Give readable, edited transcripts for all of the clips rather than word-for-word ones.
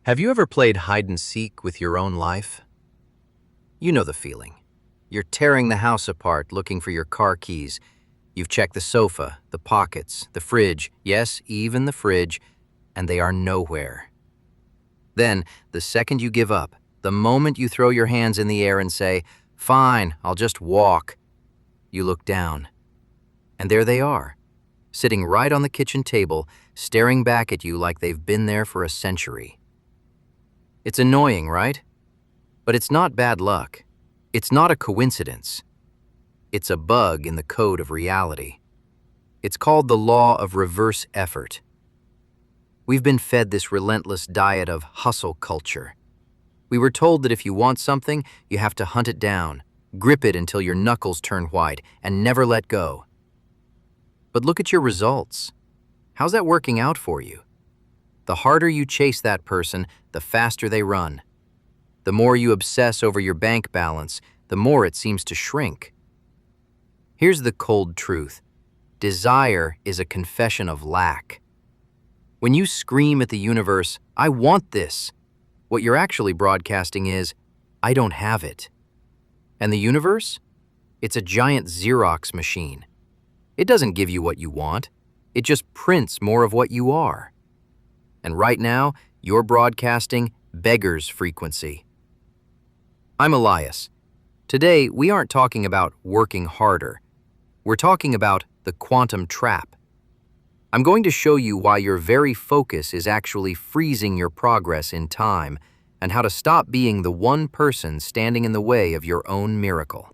Have you ever played hide and seek with your own life? You know the feeling. You're tearing the house apart looking for your car keys. You've checked the sofa, the pockets, the fridge, yes, even the fridge, and they are nowhere. Then, the second you give up, the moment you throw your hands in the air and say, "Fine, I'll just walk," you look down. And there they are, sitting right on the kitchen table, staring back at you like they've been there for a century. It's annoying, right? But it's not bad luck. It's not a coincidence. It's a bug in the code of reality. It's called the law of reverse effort. We've been fed this relentless diet of hustle culture. We were told that if you want something, you have to hunt it down, grip it until your knuckles turn white, and never let go. But look at your results. How's that working out for you? The harder you chase that person, the faster they run. The more you obsess over your bank balance, the more it seems to shrink. Here's the cold truth. Desire is a confession of lack. When you scream at the universe, "I want this," what you're actually broadcasting is, "I don't have it." And the universe? It's a giant Xerox machine. It doesn't give you what you want. It just prints more of what you are. And right now, you're broadcasting beggar's frequency. I'm Elias. Today, we aren't talking about working harder. We're talking about the quantum trap. I'm going to show you why your very focus is actually freezing your progress in time and how to stop being the one person standing in the way of your own miracle.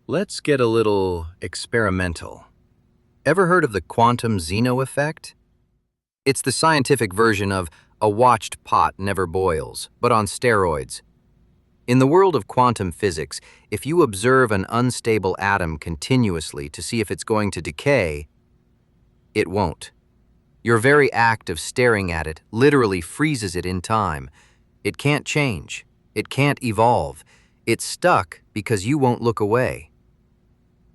Let's get a little experimental. Ever heard of the Quantum Zeno Effect? It's the scientific version of a watched pot never boils, but on steroids. In the world of quantum physics, if you observe an unstable atom continuously to see if it's going to decay, it won't. Your very act of staring at it literally freezes it in time. It can't change. It can't evolve. It's stuck because you won't look away.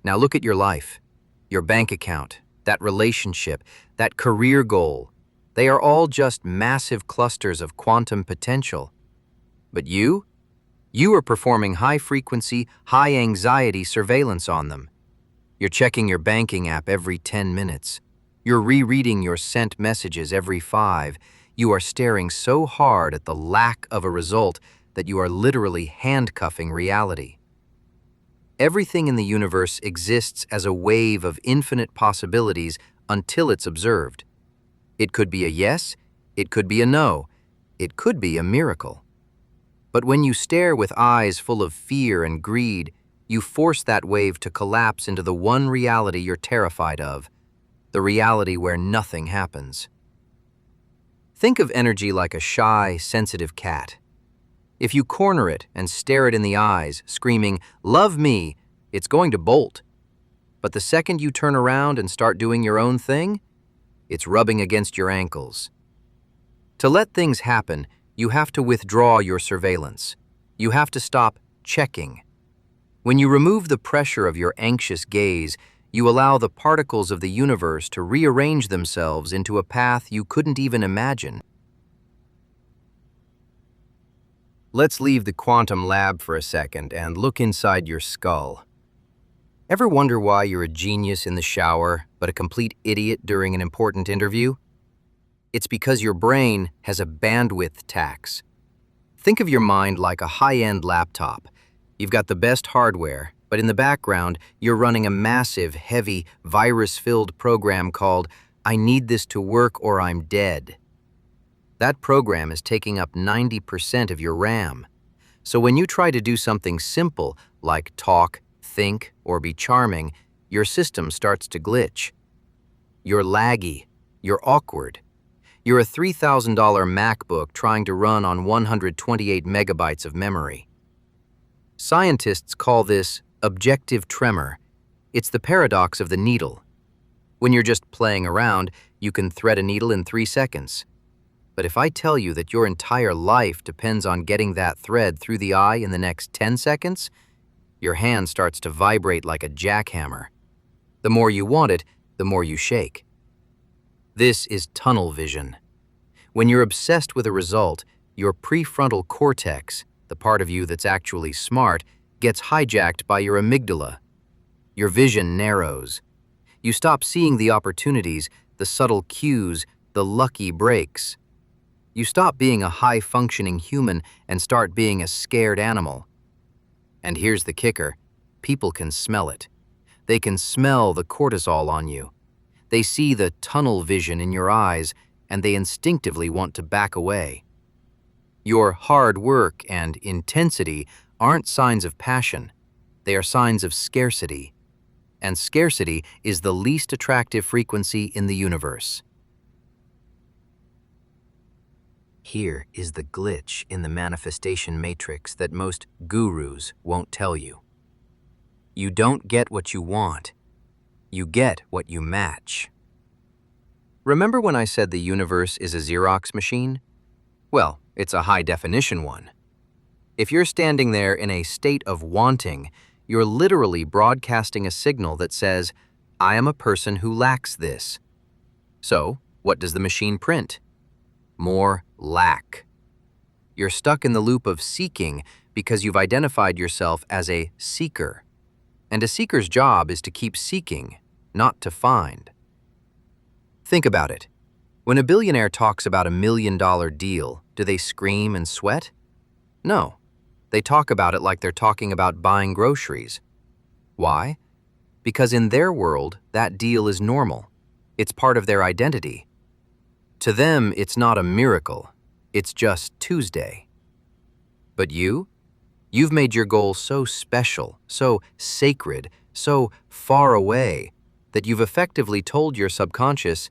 Now look at your life. Your bank account, that relationship, that career goal, they are all just massive clusters of quantum potential. But you are performing high-frequency, high-anxiety surveillance on them. You're checking your banking app every 10 minutes. You're rereading your sent messages every 5. You are staring so hard at the lack of a result that you are literally handcuffing reality. Everything in the universe exists as a wave of infinite possibilities until it's observed. It could be a yes, it could be a no, it could be a miracle. But when you stare with eyes full of fear and greed, you force that wave to collapse into the one reality you're terrified of, the reality where nothing happens. Think of energy like a shy, sensitive cat. If you corner it and stare it in the eyes, screaming, "Love me," it's going to bolt. But the second you turn around and start doing your own thing, it's rubbing against your ankles. To let things happen, you have to withdraw your surveillance. You have to stop checking. When you remove the pressure of your anxious gaze, you allow the particles of the universe to rearrange themselves into a path you couldn't even imagine. Let's leave the quantum lab for a second and look inside your skull. Ever wonder why you're a genius in the shower, but a complete idiot during an important interview? It's because your brain has a bandwidth tax. Think of your mind like a high-end laptop. You've got the best hardware, but in the background, you're running a massive, heavy, virus-filled program called "I need this to work or I'm dead." That program is taking up 90% of your RAM. So when you try to do something simple, like talk, think, or be charming, your system starts to glitch. You're laggy. You're awkward. You're a $3,000 MacBook trying to run on 128 megabytes of memory. Scientists call this objective tremor. It's the paradox of the needle. When you're just playing around, you can thread a needle in 3 seconds. But if I tell you that your entire life depends on getting that thread through the eye in the next 10 seconds, your hand starts to vibrate like a jackhammer. The more you want it, the more you shake. This is tunnel vision. When you're obsessed with a result, your prefrontal cortex, the part of you that's actually smart, gets hijacked by your amygdala. Your vision narrows. You stop seeing the opportunities, the subtle cues, the lucky breaks. You stop being a high-functioning human and start being a scared animal. And here's the kicker. People can smell it. They can smell the cortisol on you. They see the tunnel vision in your eyes, and they instinctively want to back away. Your hard work and intensity aren't signs of passion. They are signs of scarcity. And scarcity is the least attractive frequency in the universe. Here is the glitch in the manifestation matrix that most gurus won't tell you. You don't get what you want. You get what you match. Remember when I said the universe is a Xerox machine? Well, it's a high-definition one. If you're standing there in a state of wanting, you're literally broadcasting a signal that says, I am a person who lacks this. So, what does the machine print? More lack. You're stuck in the loop of seeking because you've identified yourself as a seeker. And a seeker's job is to keep seeking, not to find. Think about it. When a billionaire talks about $1 million deal, do they scream and sweat? No. They talk about it like they're talking about buying groceries. Why? Because in their world, that deal is normal. It's part of their identity. To them, it's not a miracle. It's just Tuesday. But you? You've made your goal so special, so sacred, so far away, that you've effectively told your subconscious,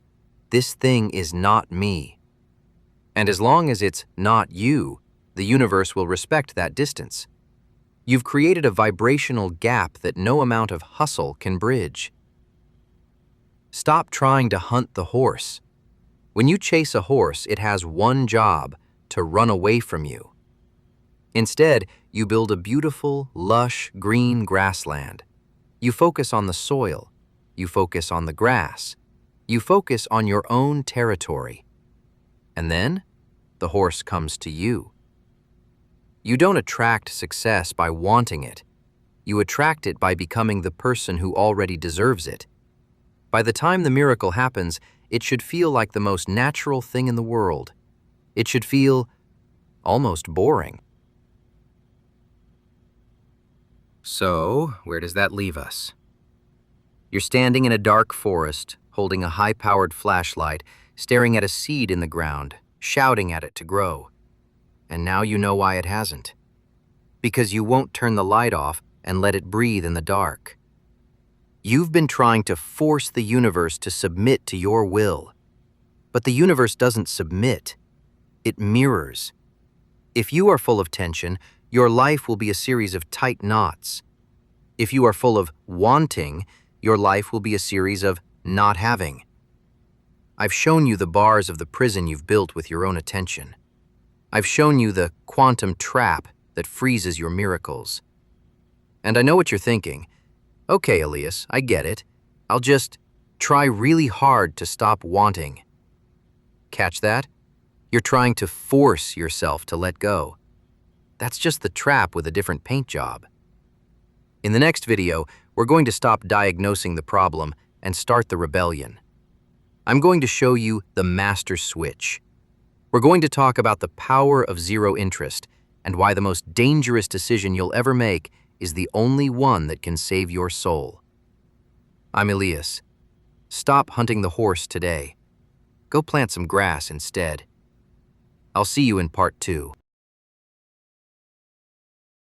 this thing is not me. And as long as it's not you, the universe will respect that distance. You've created a vibrational gap that no amount of hustle can bridge. Stop trying to hunt the horse. When you chase a horse, it has one job, to run away from you. Instead, you build a beautiful, lush, green grassland. You focus on the soil. You focus on the grass. You focus on your own territory. And then, the horse comes to you. You don't attract success by wanting it. You attract it by becoming the person who already deserves it. By the time the miracle happens, it should feel like the most natural thing in the world. It should feel almost boring. So, where does that leave us? You're standing in a dark forest, holding a high-powered flashlight, staring at a seed in the ground, shouting at it to grow. And now you know why it hasn't. Because you won't turn the light off and let it breathe in the dark. You've been trying to force the universe to submit to your will. But the universe doesn't submit. It mirrors. If you are full of tension, your life will be a series of tight knots. If you are full of wanting, your life will be a series of not having. I've shown you the bars of the prison you've built with your own attention. I've shown you the quantum trap that freezes your miracles. And I know what you're thinking. Okay, Elias, I get it. I'll just try really hard to stop wanting. Catch that? You're trying to force yourself to let go. That's just the trap with a different paint job. In the next video, we're going to stop diagnosing the problem and start the rebellion. I'm going to show you the master switch. We're going to talk about the power of zero interest and why the most dangerous decision you'll ever make is the only one that can save your soul. I'm Elias. Stop hunting the horse today. Go plant some grass instead. I'll see you in part 2.